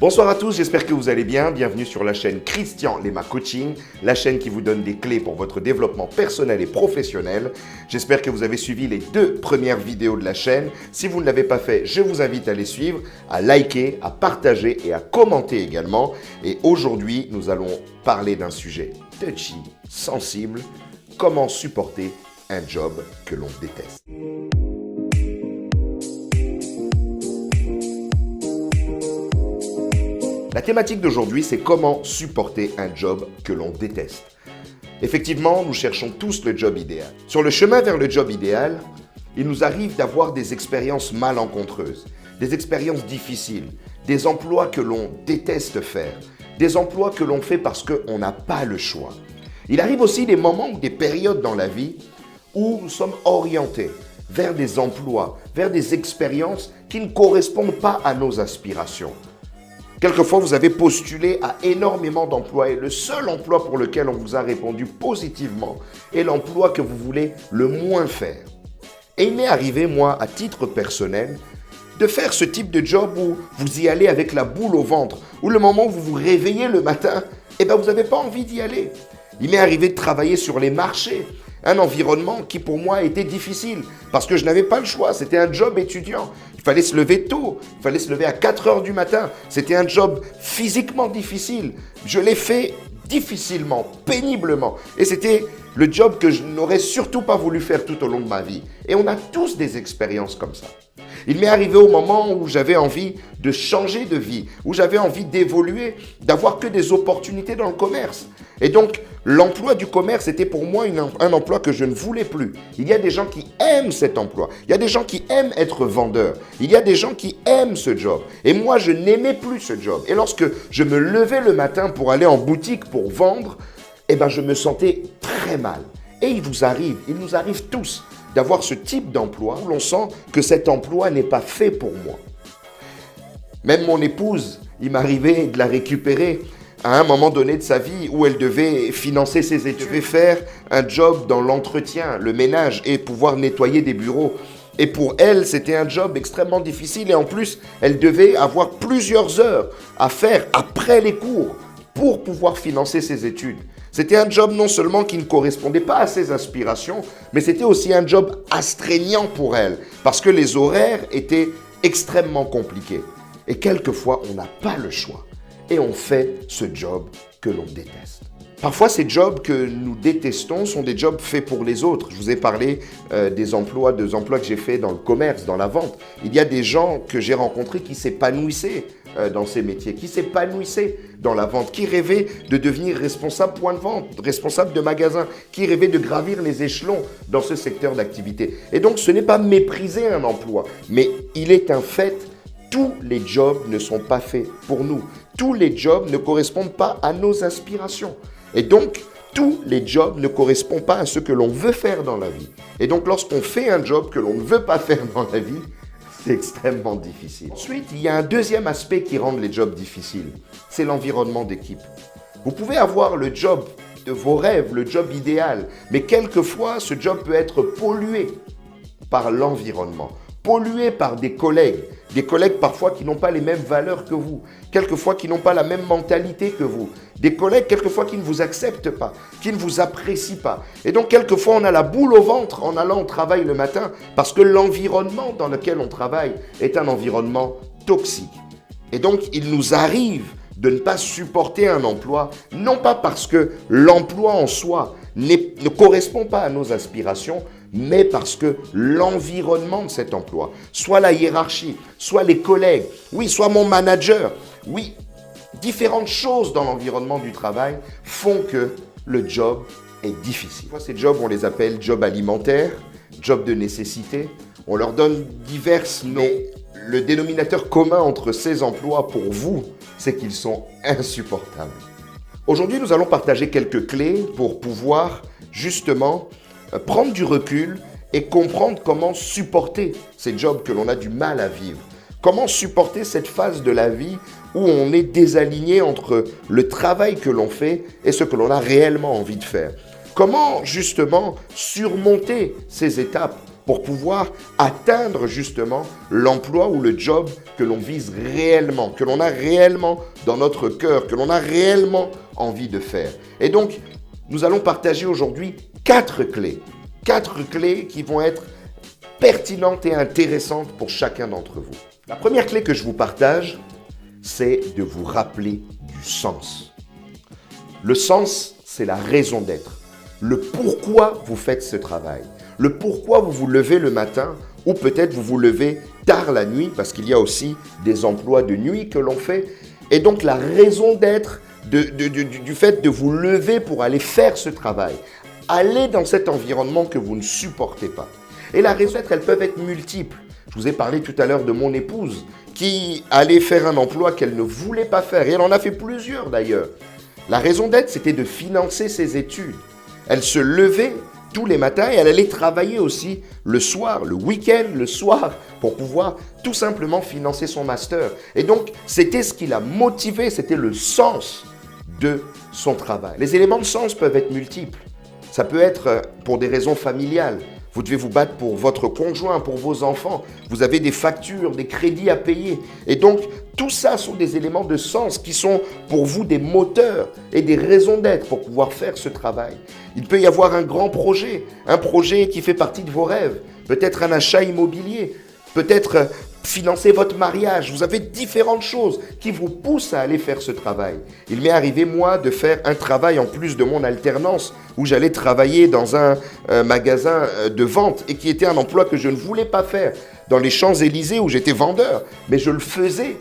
Bonsoir à tous, j'espère que vous allez bien. Bienvenue sur la chaîne Christian Lema Coaching, la chaîne qui vous donne des clés pour votre développement personnel et professionnel. J'espère que vous avez suivi les 2 premières vidéos de la chaîne. Si vous ne l'avez pas fait, je vous invite à les suivre, à liker, à partager et à commenter également. Et aujourd'hui, nous allons parler d'un sujet touchy, sensible, comment supporter un job que l'on déteste. La thématique d'aujourd'hui, c'est comment supporter un job que l'on déteste. Effectivement, nous cherchons tous le job idéal. Sur le chemin vers le job idéal, il nous arrive d'avoir des expériences malencontreuses, des expériences difficiles, des emplois que l'on déteste faire, des emplois que l'on fait parce qu'on n'a pas le choix. Il arrive aussi des moments ou des périodes dans la vie où nous sommes orientés vers des emplois, vers des expériences qui ne correspondent pas à nos aspirations. Quelquefois, vous avez postulé à énormément d'emplois et le seul emploi pour lequel on vous a répondu positivement est l'emploi que vous voulez le moins faire. Et il m'est arrivé, moi, à titre personnel, de faire ce type de job où vous y allez avec la boule au ventre, où le moment où vous vous réveillez le matin, vous n'avez pas envie d'y aller. Il m'est arrivé de travailler sur les marchés, un environnement qui pour moi était difficile parce que je n'avais pas le choix, c'était un job étudiant. Il fallait se lever tôt, il fallait se lever à 4 heures du matin. C'était un job physiquement difficile. Je l'ai fait difficilement, péniblement. Et c'était le job que je n'aurais surtout pas voulu faire tout au long de ma vie. Et on a tous des expériences comme ça. Il m'est arrivé au moment où j'avais envie de changer de vie, où j'avais envie d'évoluer, d'avoir que des opportunités dans le commerce. Et donc, l'emploi du commerce était pour moi un emploi que je ne voulais plus. Il y a des gens qui aiment cet emploi. Il y a des gens qui aiment être vendeurs. Il y a des gens qui aiment ce job. Et moi, je n'aimais plus ce job. Et lorsque je me levais le matin pour aller en boutique pour vendre, je me sentais très mal. Et il nous arrive tous d'avoir ce type d'emploi où l'on sent que cet emploi n'est pas fait pour moi. Même mon épouse, il m'arrivait de la récupérer à un moment donné de sa vie où elle devait financer ses études. Elle devait faire un job dans l'entretien, le ménage et pouvoir nettoyer des bureaux. Et pour elle, c'était un job extrêmement difficile et en plus, elle devait avoir plusieurs heures à faire après les cours pour pouvoir financer ses études. C'était un job non seulement qui ne correspondait pas à ses aspirations, mais c'était aussi un job astreignant pour elle, parce que les horaires étaient extrêmement compliqués. Et quelquefois, on n'a pas le choix, et on fait ce job que l'on déteste. Parfois, ces jobs que nous détestons sont des jobs faits pour les autres. Je vous ai parlé des emplois que j'ai faits dans le commerce, dans la vente. Il y a des gens que j'ai rencontrés qui s'épanouissaient dans ces métiers, qui s'épanouissaient dans la vente, qui rêvaient de devenir responsable point de vente, responsable de magasin, qui rêvaient de gravir les échelons dans ce secteur d'activité. Et donc, ce n'est pas mépriser un emploi, mais il est un fait, tous les jobs ne sont pas faits pour nous. Tous les jobs ne correspondent pas à nos aspirations. Et donc, tous les jobs ne correspondent pas à ce que l'on veut faire dans la vie. Et donc, lorsqu'on fait un job que l'on ne veut pas faire dans la vie, c'est extrêmement difficile. Ensuite, il y a un deuxième aspect qui rend les jobs difficiles. C'est l'environnement d'équipe. Vous pouvez avoir le job de vos rêves, le job idéal, mais quelquefois, ce job peut être pollué par l'environnement, pollué par des collègues parfois qui n'ont pas les mêmes valeurs que vous, quelquefois qui n'ont pas la même mentalité que vous, des collègues quelquefois qui ne vous acceptent pas, qui ne vous apprécient pas. Et donc quelquefois on a la boule au ventre en allant au travail le matin parce que l'environnement dans lequel on travaille est un environnement toxique. Et donc il nous arrive de ne pas supporter un emploi, non pas parce que l'emploi en soi ne correspond pas à nos aspirations, mais parce que l'environnement de cet emploi, soit la hiérarchie, soit les collègues, oui, soit mon manager, oui, différentes choses dans l'environnement du travail font que le job est difficile. Ces jobs, on les appelle jobs alimentaires, jobs de nécessité, on leur donne diverses noms. Le dénominateur commun entre ces emplois pour vous, c'est qu'ils sont insupportables. Aujourd'hui, nous allons partager quelques clés pour pouvoir justement prendre du recul et comprendre comment supporter ces jobs que l'on a du mal à vivre. Comment supporter cette phase de la vie où on est désaligné entre le travail que l'on fait et ce que l'on a réellement envie de faire. Comment justement surmonter ces étapes pour pouvoir atteindre justement l'emploi ou le job que l'on vise réellement, que l'on a réellement dans notre cœur, que l'on a réellement envie de faire. Et donc, nous allons partager aujourd'hui 4 clés. 4 clés qui vont être pertinentes et intéressantes pour chacun d'entre vous. La première clé que je vous partage, c'est de vous rappeler du sens. Le sens, c'est la raison d'être. Le pourquoi vous faites ce travail. Le pourquoi vous vous levez le matin ou peut-être vous vous levez tard la nuit parce qu'il y a aussi des emplois de nuit que l'on fait. Et donc la raison d'être du fait de vous lever pour aller faire ce travail. Aller dans cet environnement que vous ne supportez pas. Et la raison d'être, elles peuvent être multiples. Je vous ai parlé tout à l'heure de mon épouse qui allait faire un emploi qu'elle ne voulait pas faire. Et elle en a fait plusieurs d'ailleurs. La raison d'être, c'était de financer ses études. Elle se levait tous les matins et elle allait travailler aussi le soir, le week-end, le soir, pour pouvoir tout simplement financer son master. Et donc, c'était ce qui l'a motivé, c'était le sens de son travail. Les éléments de sens peuvent être multiples. Ça peut être pour des raisons familiales. Vous devez vous battre pour votre conjoint, pour vos enfants. Vous avez des factures, des crédits à payer. Et donc, tout ça sont des éléments de sens qui sont pour vous des moteurs et des raisons d'être pour pouvoir faire ce travail. Il peut y avoir un grand projet, un projet qui fait partie de vos rêves. Peut-être un achat immobilier, peut-être financer votre mariage. Vous avez différentes choses qui vous poussent à aller faire ce travail. Il m'est arrivé, moi, de faire un travail en plus de mon alternance où j'allais travailler dans un magasin de vente et qui était un emploi que je ne voulais pas faire dans les Champs-Élysées où j'étais vendeur. Mais je le faisais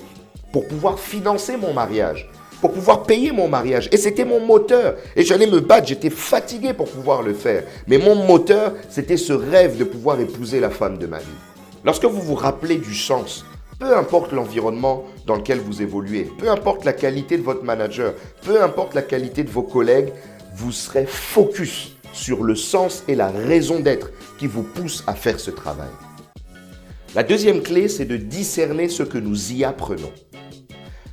pour pouvoir financer mon mariage, pour pouvoir payer mon mariage. Et c'était mon moteur. Et j'allais me battre, j'étais fatigué pour pouvoir le faire. Mais mon moteur, c'était ce rêve de pouvoir épouser la femme de ma vie. Lorsque vous vous rappelez du sens, peu importe l'environnement dans lequel vous évoluez, peu importe la qualité de votre manager, peu importe la qualité de vos collègues, vous serez focus sur le sens et la raison d'être qui vous poussent à faire ce travail. La deuxième clé, c'est de discerner ce que nous y apprenons.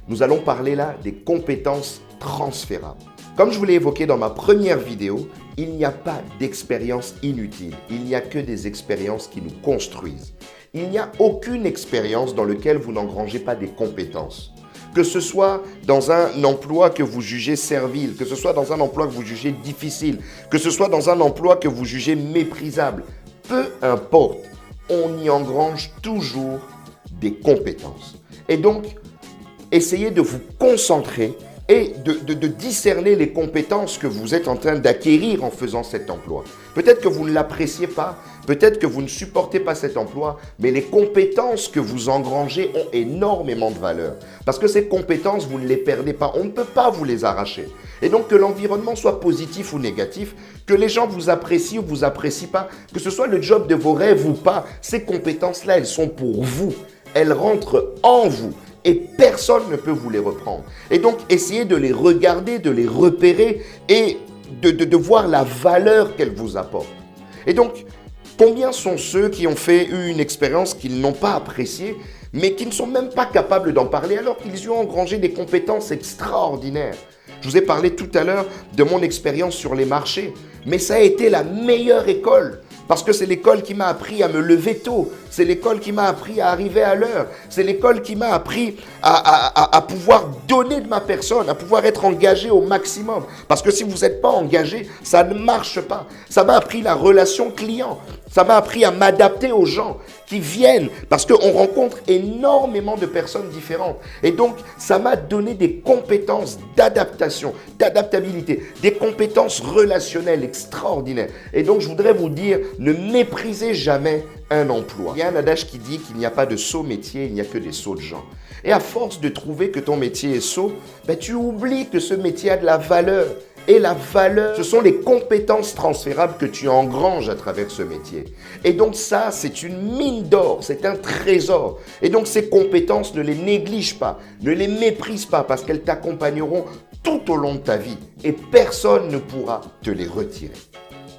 Nous allons parler là des compétences transférables. Comme je vous l'ai évoqué dans ma première vidéo, il n'y a pas d'expérience inutile. Il n'y a que des expériences qui nous construisent. Il n'y a aucune expérience dans laquelle vous n'engrangez pas des compétences. Que ce soit dans un emploi que vous jugez servile, que ce soit dans un emploi que vous jugez difficile, que ce soit dans un emploi que vous jugez méprisable, peu importe, on y engrange toujours des compétences. Et donc, essayez de vous concentrer et de discerner les compétences que vous êtes en train d'acquérir en faisant cet emploi. Peut-être que vous ne l'appréciez pas, peut-être que vous ne supportez pas cet emploi, mais les compétences que vous engrangez ont énormément de valeur. Parce que ces compétences, vous ne les perdez pas, on ne peut pas vous les arracher. Et donc que l'environnement soit positif ou négatif, que les gens vous apprécient ou vous apprécient pas, que ce soit le job de vos rêves ou pas, ces compétences-là, elles sont pour vous, elles rentrent en vous. Et personne ne peut vous les reprendre. Et donc, essayez de les regarder, de les repérer et de voir la valeur qu'elles vous apportent. Et donc, combien sont ceux qui ont fait une expérience qu'ils n'ont pas appréciée, mais qui ne sont même pas capables d'en parler alors qu'ils y ont engrangé des compétences extraordinaires? Je vous ai parlé tout à l'heure de mon expérience sur les marchés, mais ça a été la meilleure école. Parce que c'est l'école qui m'a appris à me lever tôt. C'est l'école qui m'a appris à arriver à l'heure. C'est l'école qui m'a appris à pouvoir donner de ma personne, à pouvoir être engagé au maximum. Parce que si vous n'êtes pas engagé, ça ne marche pas. Ça m'a appris la relation client. Ça m'a appris à m'adapter aux gens qui viennent. Parce qu'on rencontre énormément de personnes différentes. Et donc, ça m'a donné des compétences d'adaptation, d'adaptabilité, des compétences relationnelles extraordinaires. Et donc, je voudrais vous dire, ne méprisez jamais un emploi. Il y a un adage qui dit qu'il n'y a pas de sot métier, il n'y a que des sots de gens. Et à force de trouver que ton métier est sot, tu oublies que ce métier a de la valeur. Et la valeur, ce sont les compétences transférables que tu engranges à travers ce métier. Et donc ça, c'est une mine d'or, c'est un trésor. Et donc ces compétences, ne les néglige pas, ne les méprise pas parce qu'elles t'accompagneront tout au long de ta vie. Et personne ne pourra te les retirer.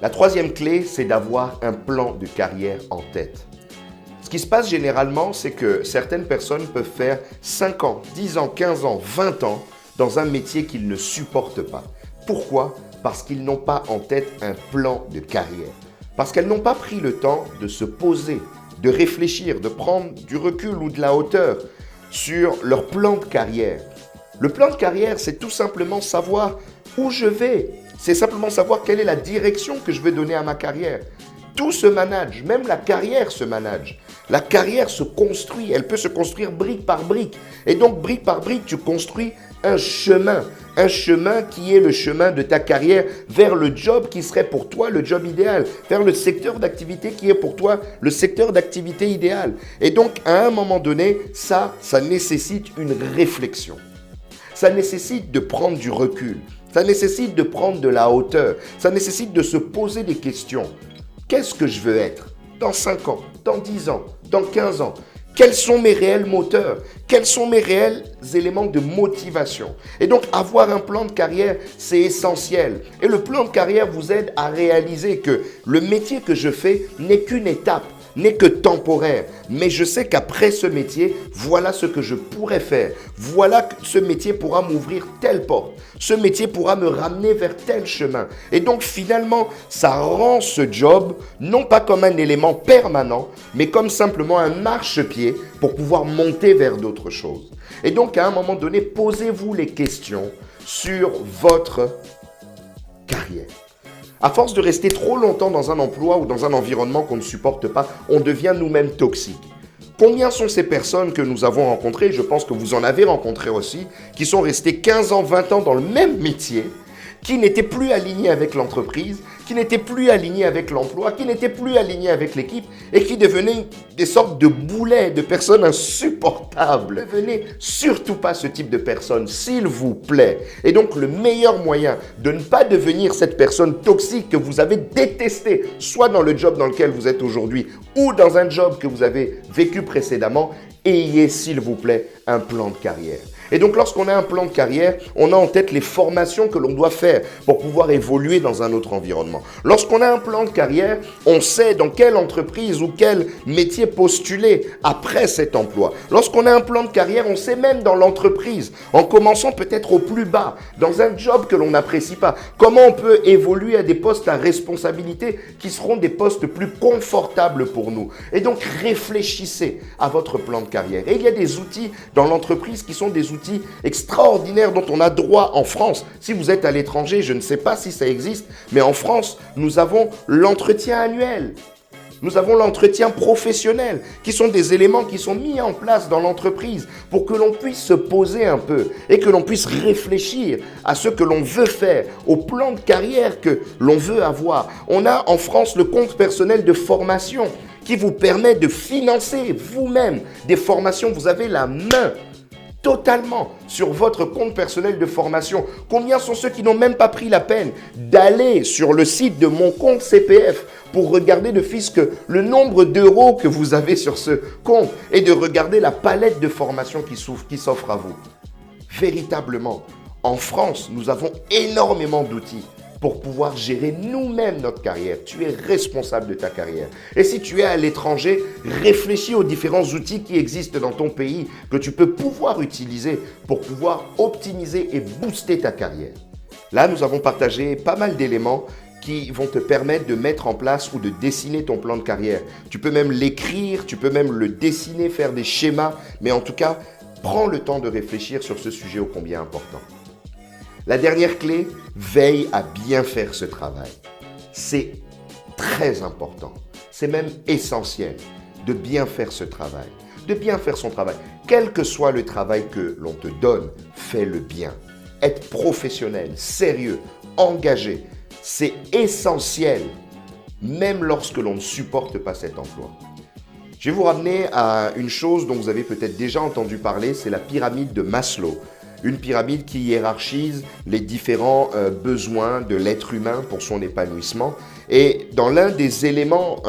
La troisième clé, c'est d'avoir un plan de carrière en tête. Ce qui se passe généralement, c'est que certaines personnes peuvent faire 5 ans, 10 ans, 15 ans, 20 ans dans un métier qu'ils ne supportent pas. Pourquoi? Parce qu'ils n'ont pas en tête un plan de carrière. Parce qu'elles n'ont pas pris le temps de se poser, de réfléchir, de prendre du recul ou de la hauteur sur leur plan de carrière. Le plan de carrière, c'est tout simplement savoir où je vais. C'est simplement savoir quelle est la direction que je vais donner à ma carrière. Tout se manage, même la carrière se manage. La carrière se construit, elle peut se construire brique par brique. Et donc, brique par brique, tu construis un chemin qui est le chemin de ta carrière vers le job qui serait pour toi le job idéal, vers le secteur d'activité qui est pour toi le secteur d'activité idéal. Et donc, à un moment donné, ça nécessite une réflexion. Ça nécessite de prendre du recul. Ça nécessite de prendre de la hauteur. Ça nécessite de se poser des questions. Qu'est-ce que je veux être dans 5 ans, dans 10 ans, dans 15 ans? Quels sont mes réels moteurs? Quels sont mes réels éléments de motivation? Et donc, avoir un plan de carrière, c'est essentiel. Et le plan de carrière vous aide à réaliser que le métier que je fais n'est qu'une étape, n'est que temporaire. Mais je sais qu'après ce métier, voilà ce que je pourrais faire. Voilà que ce métier pourra m'ouvrir telle porte. Ce métier pourra me ramener vers tel chemin. Et donc finalement, ça rend ce job non pas comme un élément permanent, mais comme simplement un marchepied pour pouvoir monter vers d'autres choses. Et donc à un moment donné, posez-vous les questions sur votre carrière. À force de rester trop longtemps dans un emploi ou dans un environnement qu'on ne supporte pas, on devient nous-mêmes toxiques. Combien sont ces personnes que nous avons rencontrées, je pense que vous en avez rencontré aussi, qui sont restées 15 ans, 20 ans dans le même métier, qui n'étaient plus alignés avec l'entreprise, qui n'étaient plus alignés avec l'emploi, qui n'étaient plus alignés avec l'équipe et qui devenaient des sortes de boulets, de personnes insupportables. Ne devenez surtout pas ce type de personne, s'il vous plaît. Et donc, le meilleur moyen de ne pas devenir cette personne toxique que vous avez détestée, soit dans le job dans lequel vous êtes aujourd'hui ou dans un job que vous avez vécu précédemment, ayez, s'il vous plaît, un plan de carrière. Et donc, lorsqu'on a un plan de carrière, on a en tête les formations que l'on doit faire pour pouvoir évoluer dans un autre environnement. Lorsqu'on a un plan de carrière, on sait dans quelle entreprise ou quel métier postuler après cet emploi. Lorsqu'on a un plan de carrière, on sait même dans l'entreprise, en commençant peut-être au plus bas, dans un job que l'on n'apprécie pas, comment on peut évoluer à des postes à responsabilité qui seront des postes plus confortables pour nous. Et donc, réfléchissez à votre plan de carrière. Et il y a des outils dans l'entreprise qui sont des outils extraordinaires dont on a droit en France. Si vous êtes à l'étranger, je ne sais pas si ça existe, mais en France, nous avons l'entretien annuel. Nous avons l'entretien professionnel, qui sont des éléments qui sont mis en place dans l'entreprise pour que l'on puisse se poser un peu et que l'on puisse réfléchir à ce que l'on veut faire, au plan de carrière que l'on veut avoir. On a en France le compte personnel de formation qui vous permet de financer vous-même des formations. Vous avez la main totalement sur votre compte personnel de formation. Combien sont ceux qui n'ont même pas pris la peine d'aller sur le site de mon compte CPF pour regarder ne fût-ce que le nombre d'euros que vous avez sur ce compte et de regarder la palette de formation qui s'offre à vous. Véritablement, en France, nous avons énormément d'outils pour pouvoir gérer nous-mêmes notre carrière. Tu es responsable de ta carrière. Et si tu es à l'étranger, réfléchis aux différents outils qui existent dans ton pays que tu peux pouvoir utiliser pour pouvoir optimiser et booster ta carrière. Là, nous avons partagé pas mal d'éléments qui vont te permettre de mettre en place ou de dessiner ton plan de carrière. Tu peux même l'écrire, tu peux même le dessiner, faire des schémas, mais en tout cas, prends le temps de réfléchir sur ce sujet ô combien important. La dernière clé, veille à bien faire ce travail. C'est très important, c'est même essentiel de bien faire ce travail, de bien faire son travail. Quel que soit le travail que l'on te donne, fais-le bien. Être professionnel, sérieux, engagé, c'est essentiel, même lorsque l'on ne supporte pas cet emploi. Je vais vous ramener à une chose dont vous avez peut-être déjà entendu parler, c'est la pyramide de Maslow. Une pyramide qui hiérarchise les différents besoins de l'être humain pour son épanouissement. Et dans l'un des éléments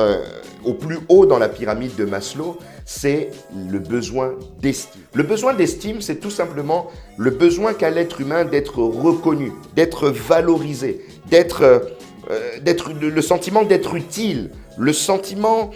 au plus haut dans la pyramide de Maslow, c'est le besoin d'estime. Le besoin d'estime, c'est tout simplement le besoin qu'a l'être humain d'être reconnu, d'être valorisé, le sentiment d'être utile, le sentiment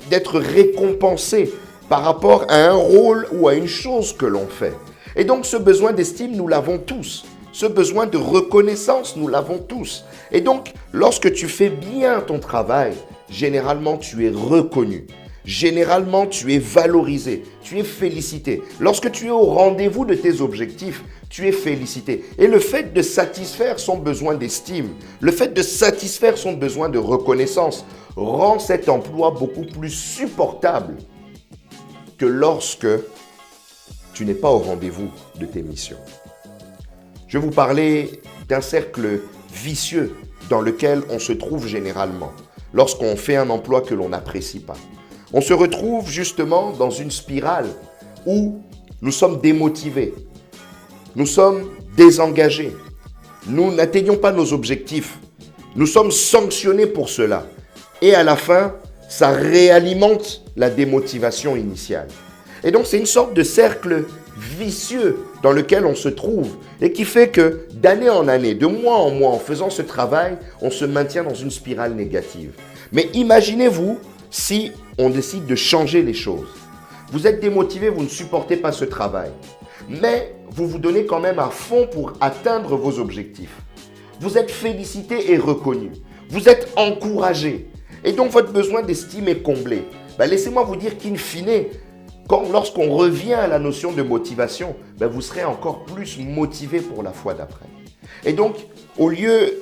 d'être récompensé par rapport à un rôle ou à une chose que l'on fait. Et donc ce besoin d'estime, nous l'avons tous. Ce besoin de reconnaissance, nous l'avons tous. Et donc, lorsque tu fais bien ton travail, généralement, tu es reconnu. Généralement, tu es valorisé, tu es félicité. Lorsque tu es au rendez-vous de tes objectifs, tu es félicité. Et le fait de satisfaire son besoin d'estime, le fait de satisfaire son besoin de reconnaissance, rend cet emploi beaucoup plus supportable que lorsque tu n'es pas au rendez-vous de tes missions. Je vais vous parler d'un cercle vicieux dans lequel on se trouve généralement lorsqu'on fait un emploi que l'on n'apprécie pas. On se retrouve justement dans une spirale où nous sommes démotivés, nous sommes désengagés, nous n'atteignons pas nos objectifs, nous sommes sanctionnés pour cela. Et à la fin, ça réalimente la démotivation initiale. Et donc c'est une sorte de cercle vicieux dans lequel on se trouve et qui fait que d'année en année, de mois en mois, en faisant ce travail, on se maintient dans une spirale négative. Mais imaginez-vous si on décide de changer les choses. Vous êtes démotivé, vous ne supportez pas ce travail, mais vous vous donnez quand même à fond pour atteindre vos objectifs. Vous êtes félicité et reconnu. Vous êtes encouragé. Et donc votre besoin d'estime est comblé. Laissez-moi vous dire qu'in fine, lorsqu'on revient à la notion de motivation, vous serez encore plus motivé pour la fois d'après. Et donc, au lieu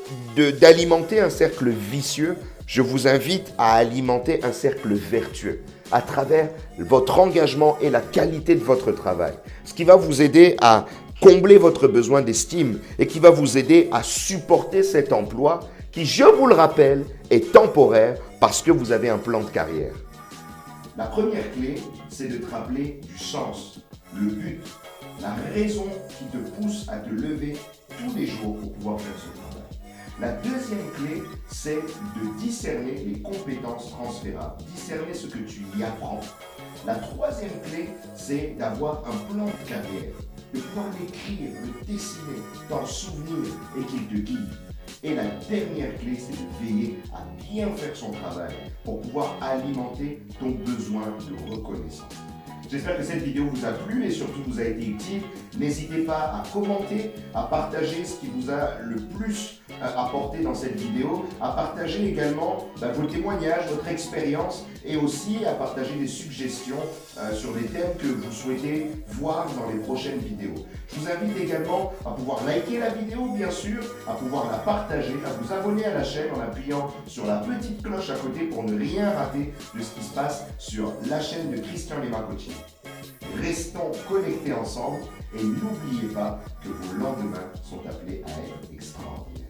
d'alimenter un cercle vicieux, je vous invite à alimenter un cercle vertueux à travers votre engagement et la qualité de votre travail. Ce qui va vous aider à combler votre besoin d'estime et qui va vous aider à supporter cet emploi qui, je vous le rappelle, est temporaire parce que vous avez un plan de carrière. La première clé, c'est de te rappeler du sens, le but, la raison qui te pousse à te lever tous les jours pour pouvoir faire ce travail. La deuxième clé, c'est de discerner les compétences transférables, discerner ce que tu y apprends. La troisième clé, c'est d'avoir un plan de carrière, de pouvoir l'écrire, le dessiner, t'en souvenir et qu'il te guide. Et la dernière clé, c'est de veiller à bien faire son travail pour pouvoir alimenter ton besoin de reconnaissance. J'espère que cette vidéo vous a plu et surtout vous a été utile. N'hésitez pas à commenter, à partager ce qui vous a le plus apporté dans cette vidéo, à partager également vos témoignages, votre expérience et aussi à partager des suggestions sur des thèmes que vous souhaitez voir dans les prochaines vidéos. Je vous invite également à pouvoir liker la vidéo, bien sûr, à pouvoir la partager, à vous abonner à la chaîne en appuyant sur la petite cloche à côté pour ne rien rater de ce qui se passe sur la chaîne de Christian Lema Coaching. Restons connectés ensemble et n'oubliez pas que vos lendemains sont appelés à être extraordinaires.